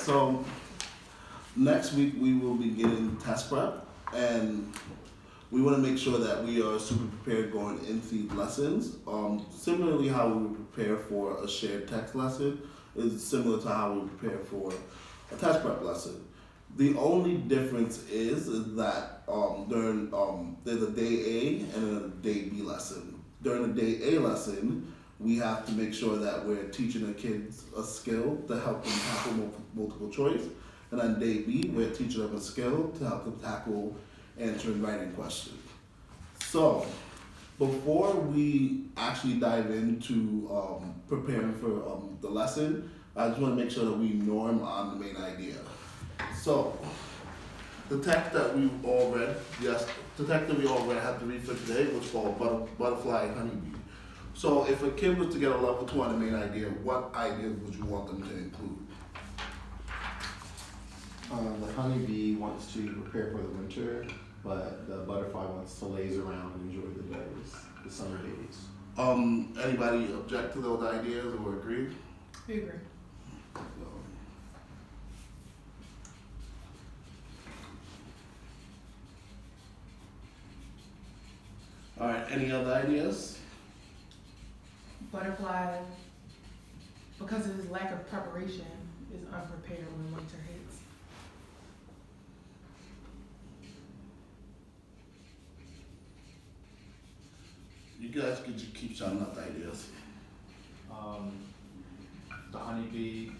So next week we will be getting test prep, and we want to make sure that we are super prepared going into these lessons. Similarly, how we would prepare for a shared text lesson is similar to how we prepare for a test prep lesson. The only difference is that during there's a day A and a day B lesson. During the day A lesson, we have to make sure that we're teaching the kids a skill to help them tackle multiple choice. And on day B, we're teaching them a skill to help them tackle answering writing questions. So, before we actually dive into preparing for the lesson, I just want to make sure that we norm on the main idea. So, the text that we all read, yes, the text that we all read had to read for today was called Butterfly and Honeybee. So, if a kid was to get a level 2 on the main idea, what ideas would you want them to include? The honeybee wants to prepare for the winter, but the butterfly wants to laze around and enjoy the days, the summer days. Anybody object to those ideas or agree? I agree. All right, any other ideas? Butterfly, because of his lack of preparation, is unprepared when winter hits. You guys could just keep shouting out the ideas. The honeybee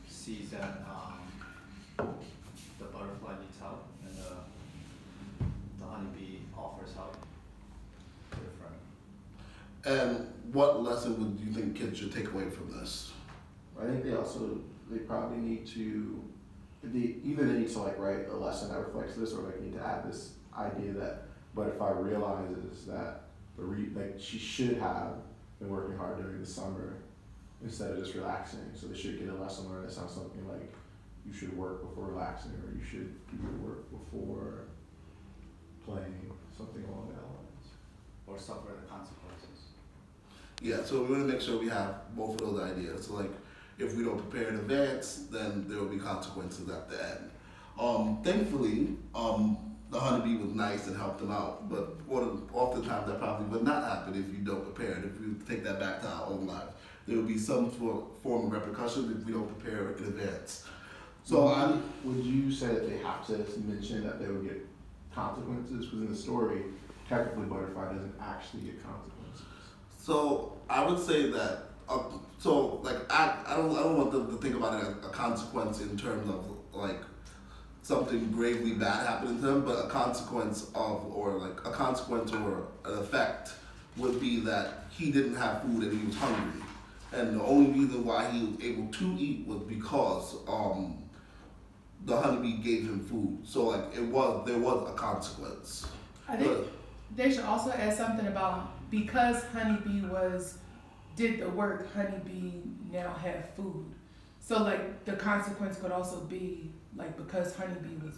sees that the butterfly needs help, and the honeybee offers help to the friend. And what lesson would you think kids should take away from this? I think they probably need to, either they need to like write a lesson that reflects this, or they need to add this idea that butterfly realizes that like she should have been working hard during the summer instead of just relaxing. So they should get a lesson learned that sounds something like you should work before relaxing, or you should do your work before playing, something along that lines. Or suffer the consequences. Yeah, so we want to make sure we have both of those ideas. So like, if we don't prepare in advance, then there will be consequences at the end. Thankfully, the honeybee was nice and helped them out, but oftentimes that probably would not happen if you don't prepare. And if we take that back to our own lives, there will be some form of repercussion if we don't prepare in advance. So would you say that they have to mention that they would get consequences? Because in the story, technically butterfly doesn't actually get consequences. So I would say that. I don't want them to think about it as a consequence in terms of like something gravely bad happening to them, but a consequence or an effect would be that he didn't have food and he was hungry, and the only reason why he was able to eat was because the honeybee gave him food. So like there was a consequence. I think they should also add something about because honeybee did the work, honeybee now have food. So like the consequence could also be like because honeybee was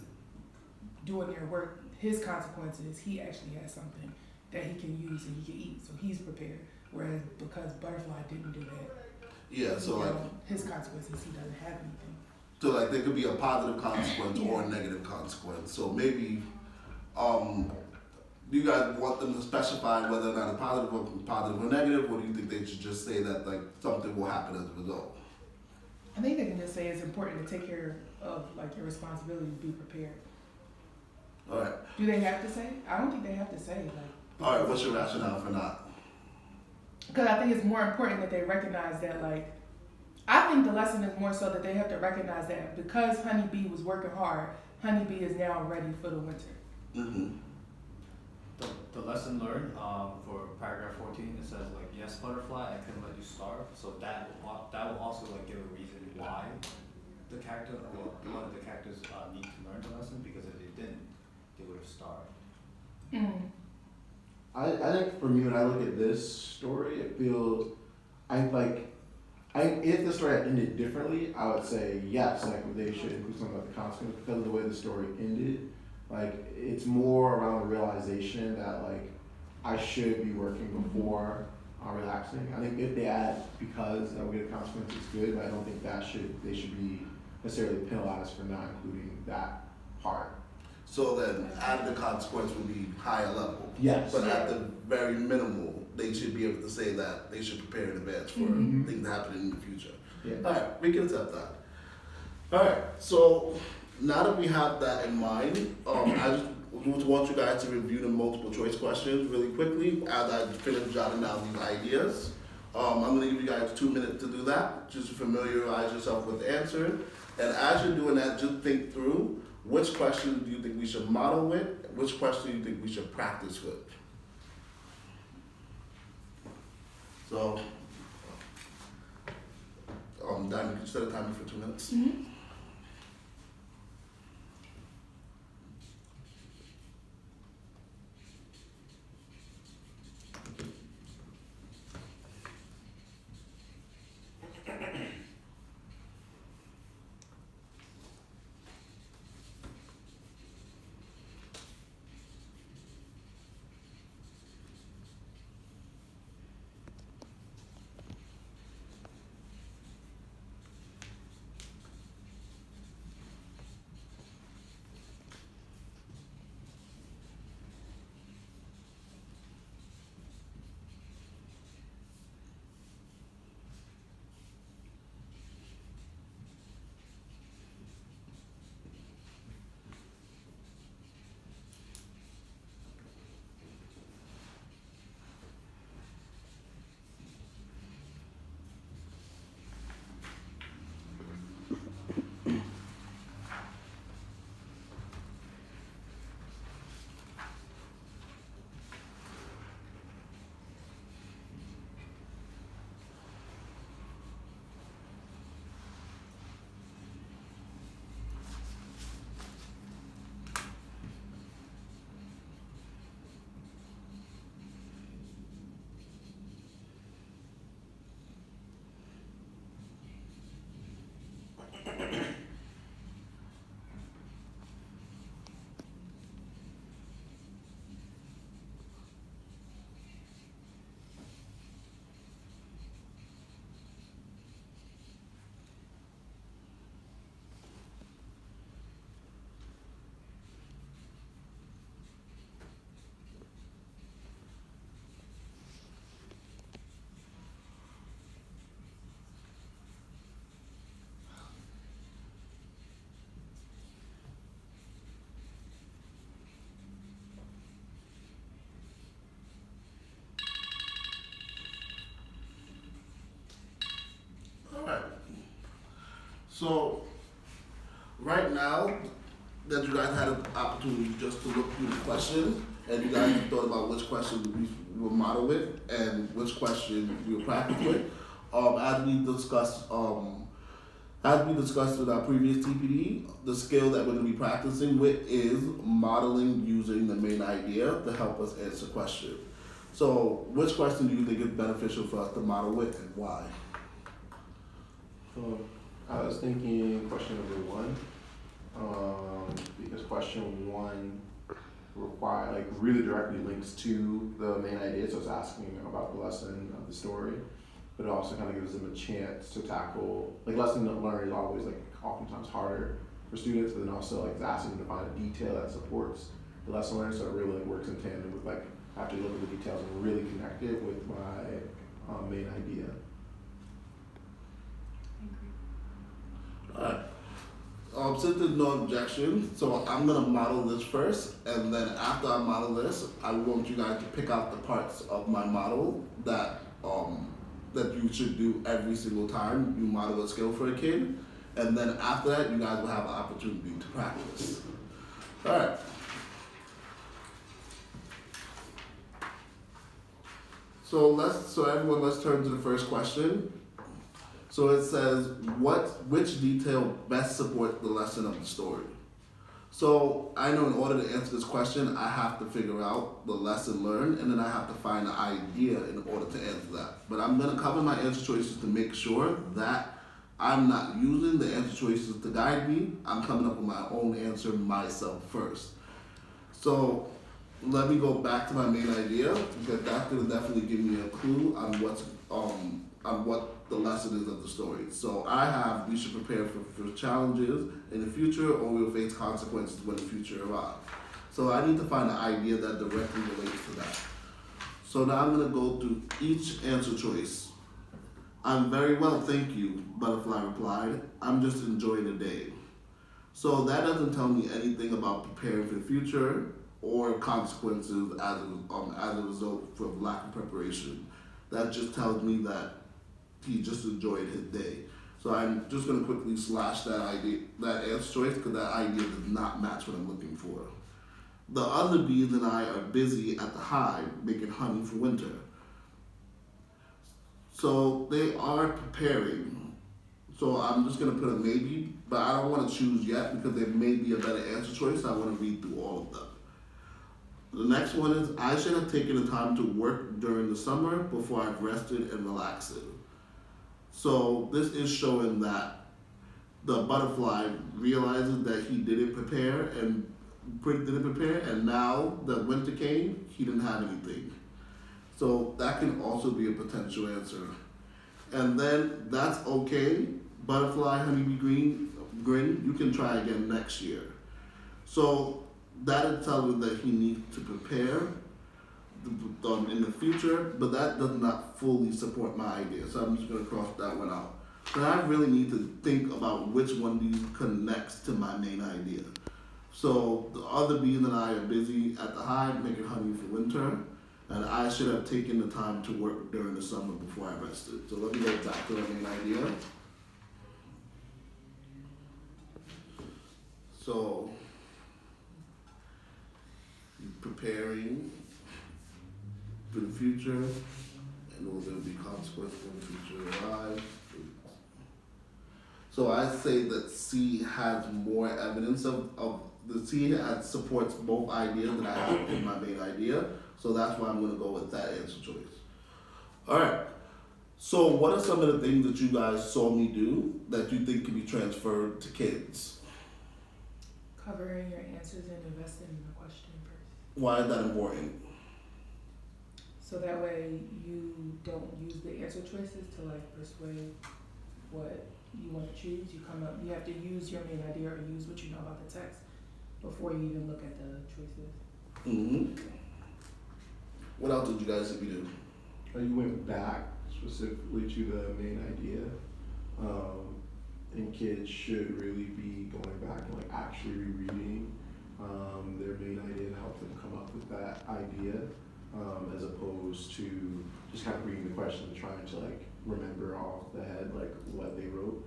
doing their work, his consequences, he actually has something that he can use and he can eat, so he's prepared. Whereas because butterfly didn't do that, Yeah, so like his consequences, he doesn't have anything. so like there could be a positive consequence or a negative consequence. So maybe do you guys want them to specify whether or not it's positive or negative, or do you think they should just say that like something will happen as a result? I think they can just say it's important to take care of like your responsibility to be prepared. All right. Do they have to say? I don't think they have to say like. All right. What's your rationale for not? Because I think it's more important that they recognize that like. I think the lesson is more so that they have to recognize that because honeybee was working hard, honeybee is now ready for the winter. Mm-hmm. The lesson learned for paragraph 14, it says like, yes, butterfly, I couldn't let you starve. So that will also like give a reason why the character or one of the characters need to learn the lesson, because if they didn't, they would have starved. Mm. I think for me, when I look at this story, it feels if the story had ended differently, I would say yes, like they should include something about the consequence, because of the way the story ended. Like it's more around the realization that like I should be working before relaxing. I think if they add because that will get a consequence, it's good, but I don't think they should be necessarily penalized for not including that part. So then add the consequence would be higher level. Yes. But at the very minimal, they should be able to say that they should prepare in advance for Mhm. things happening in the future. Yeah. Alright, we can accept that. Alright, so now that we have that in mind, I just want you guys to review the multiple choice questions really quickly as I finish jotting down these ideas. I'm gonna give you guys 2 minutes to do that, just to familiarize yourself with the answer. And as you're doing that, just think through which question do you think we should model with, which question do you think we should practice with. So, Diamond, can you set a timer for 2 minutes? Mhm. Alright. So, right now that you guys had an opportunity just to look through the questions, and you guys thought about which question we will model with and which question we will practice with, as we discussed with our previous TPD, the skill that we're going to be practicing with is modeling using the main idea to help us answer questions. So, which question do you think is beneficial for us to model with and why? I was thinking question number 1, because question 1 really directly links to the main idea, so it's asking about the lesson of the story, but it also kind of gives them a chance to tackle, like lesson learned is always like oftentimes harder for students, but then also like it's asking them to find a detail that supports the lesson learned, so it really like works in tandem with like, I have to look at the details and really connect it with my main idea. Alright. Since there's no objection, so I'm gonna model this first, and then after I model this, I want you guys to pick out the parts of my model that that you should do every single time you model a skill for a kid, and then after that, you guys will have an opportunity to practice. Alright. So everyone, let's turn to the first question. So it says, which detail best supports the lesson of the story? So I know in order to answer this question, I have to figure out the lesson learned, and then I have to find the idea in order to answer that. But I'm gonna cover my answer choices to make sure that I'm not using the answer choices to guide me. I'm coming up with my own answer myself first. So let me go back to my main idea, because that's gonna definitely give me a clue on what what the lesson is of the story. So I have, we should prepare for challenges in the future, or we'll face consequences when the future arrives. So I need to find an idea that directly relates to that. So now I'm gonna go through each answer choice. I'm very well, thank you, Butterfly replied. I'm just enjoying the day. So that doesn't tell me anything about preparing for the future or consequences as a result from lack of preparation. That just tells me that he just enjoyed his day. So I'm just gonna quickly slash that idea, that answer choice, because that idea does not match what I'm looking for. The other bees and I are busy at the hive making honey for winter. So they are preparing. So I'm just gonna put a maybe, but I don't wanna choose yet because there may be a better answer choice. I wanna read through all of them. The next one is, I should have taken the time to work during the summer before I've rested and relaxed. So this is showing that the butterfly realizes that he didn't prepare and now that winter came, he didn't have anything. So that can also be a potential answer. And then that's okay. Butterfly, honeybee, green, you can try again next year. So that is telling that he needs to prepare in the future, but that does not fully support my idea. So I'm just gonna cross that one out. But I really need to think about which one of these connects to my main idea. So the other bees and I are busy at the hive making honey for winter, and I should have taken the time to work during the summer before I rested. So let me go back to the main idea. So preparing for the future, and will there be consequences when the future arrives? So I say that C has more evidence of the C supports both ideas that I have in my main idea. So that's why I'm gonna go with that answer choice. All right. So what are some of the things that you guys saw me do that you think can be transferred to kids? Covering your answers and investing in the question first. Why is that important? So that way you don't use the answer choices to like persuade what you want to choose. You have to use your main idea or use what you know about the text before you even look at the choices. Mm-hmm. What else did you guys see me do? You went back specifically to the main idea, and kids should really be going back and like actually rereading their main idea to help them come up with that idea, as opposed to just kind of reading the question and trying to like remember off the head like what they wrote.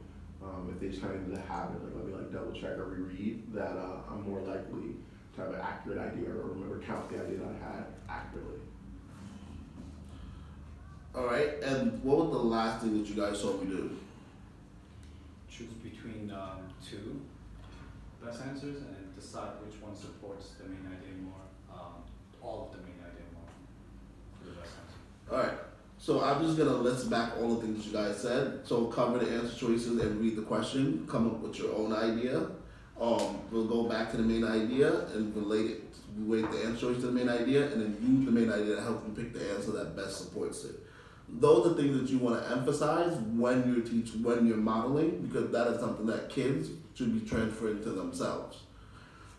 If they just kind of do the habit, like let me like double check or reread, that I'm more likely to have an accurate idea or remember count the idea that I had accurately. All right, and what was the last thing that you guys saw me do? Choose between two best answers and decide which one supports the main idea more, all of the main idea more for the best answer. All right, so I'm just gonna list back all the things you guys said. So cover the answer choices and read the question, come up with your own idea. We'll go back to the main idea and relate the answer choice to the main idea, and then use the main idea to help you pick the answer that best supports it. Those are things that you want to emphasize when you're modeling, because that is something that kids should be transferring to themselves.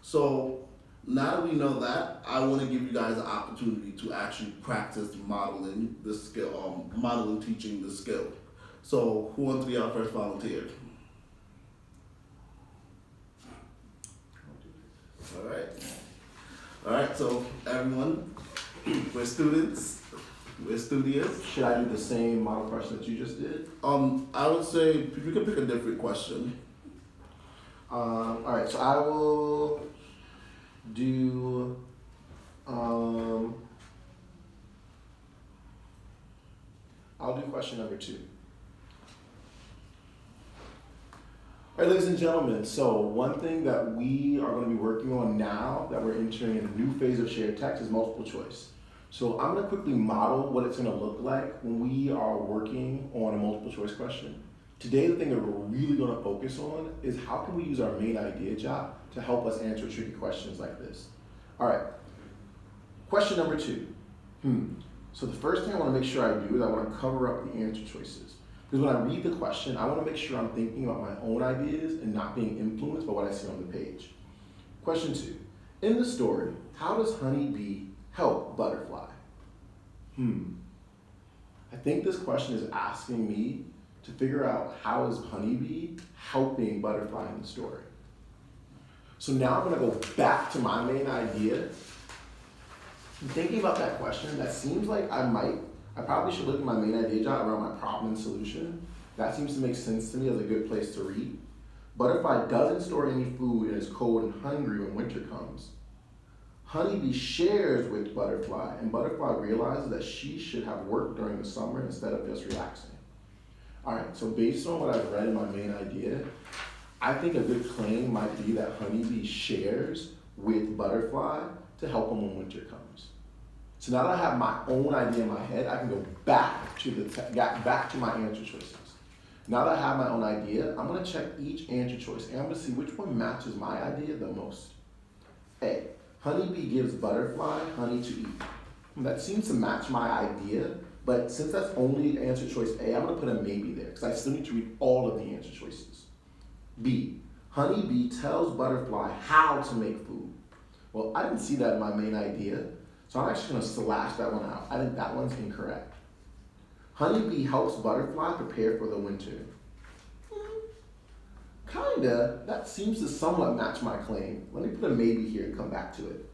So now that we know that, I want to give you guys an opportunity to actually practice modeling the skill, teaching the skill. So who wants to be our first volunteer? All right, so everyone, we're students. We're studious. Should I do the same model question that you just did? I would say you can pick a different question. All right, so I will do. I'll do question number 2. All right, ladies and gentlemen, so one thing that we are going to be working on now that we're entering in a new phase of shared text is multiple choice. So I'm going to quickly model what it's going to look like when we are working on a multiple choice question. Today, the thing that we're really going to focus on is how can we use our main idea job to help us answer tricky questions like this. All right, question number 2. So the first thing I want to make sure I do is I want to cover up the answer choices. Because when I read the question, I want to make sure I'm thinking about my own ideas and not being influenced by what I see on the page. Question 2. In the story, how does Honeybee help Butterfly? I think this question is asking me to figure out how is Honeybee helping Butterfly in the story. So now I'm going to go back to my main idea. Thinking about that question, that seems like I probably should look at my main idea jot around my problem and solution. That seems to make sense to me as a good place to read. Butterfly doesn't store any food and is cold and hungry when winter comes. Honeybee shares with Butterfly, and Butterfly realizes that she should have work during the summer instead of just relaxing. Alright, so based on what I've read in my main idea, I think a good claim might be that Honeybee shares with Butterfly to help him when winter comes. So now that I have my own idea in my head, I can go back to back to my answer choices. Now that I have my own idea, I'm going to check each answer choice and I'm going to see which one matches my idea the most. A. Honeybee gives Butterfly honey to eat. That seems to match my idea, but since that's only answer choice A, I'm going to put a maybe there because I still need to read all of the answer choices. B. Honeybee tells Butterfly how to make food. Well, I didn't see that in my main idea, so I'm actually going to slash that one out. I think that one's incorrect. Honeybee helps Butterfly prepare for the winter. Kinda. That seems to somewhat match my claim. Let me put a maybe here and come back to it.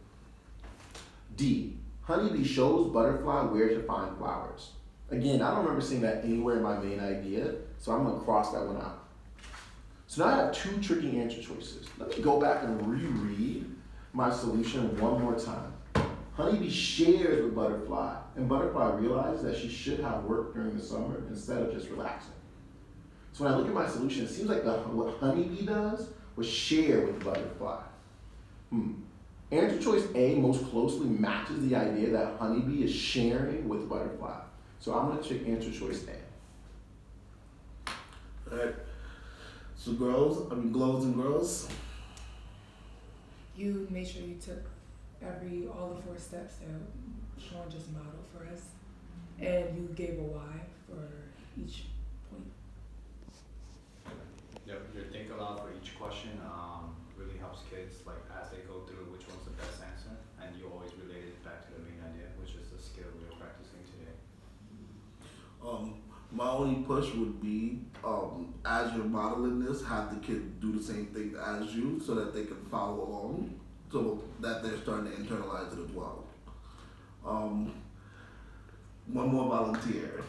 D. Honeybee shows Butterfly where to find flowers. Again, I don't remember seeing that anywhere in my main idea, so I'm going to cross that one out. So now I have 2 tricky answer choices. Let me go back and reread my solution one more time. Honeybee shares with Butterfly, and Butterfly realizes that she should have work during the summer instead of just relaxing. So when I look at my solution, it seems like what Honeybee does was share with Butterfly. Answer choice A most closely matches the idea that Honeybee is sharing with Butterfly. So I'm going to check answer choice A. Alright. So globes and girls. You made sure you took all the 4 steps that Sean just modeled for us, and you gave a why for each point. Yep, your think aloud for each question really helps kids like as they go through which one's the best answer, and you always relate it back to the main idea, which is the skill we are practicing today. My only push would be, as you're modeling this, have the kid do the same thing as you so that they can follow along, so that they're starting to internalize it as well. One more volunteer.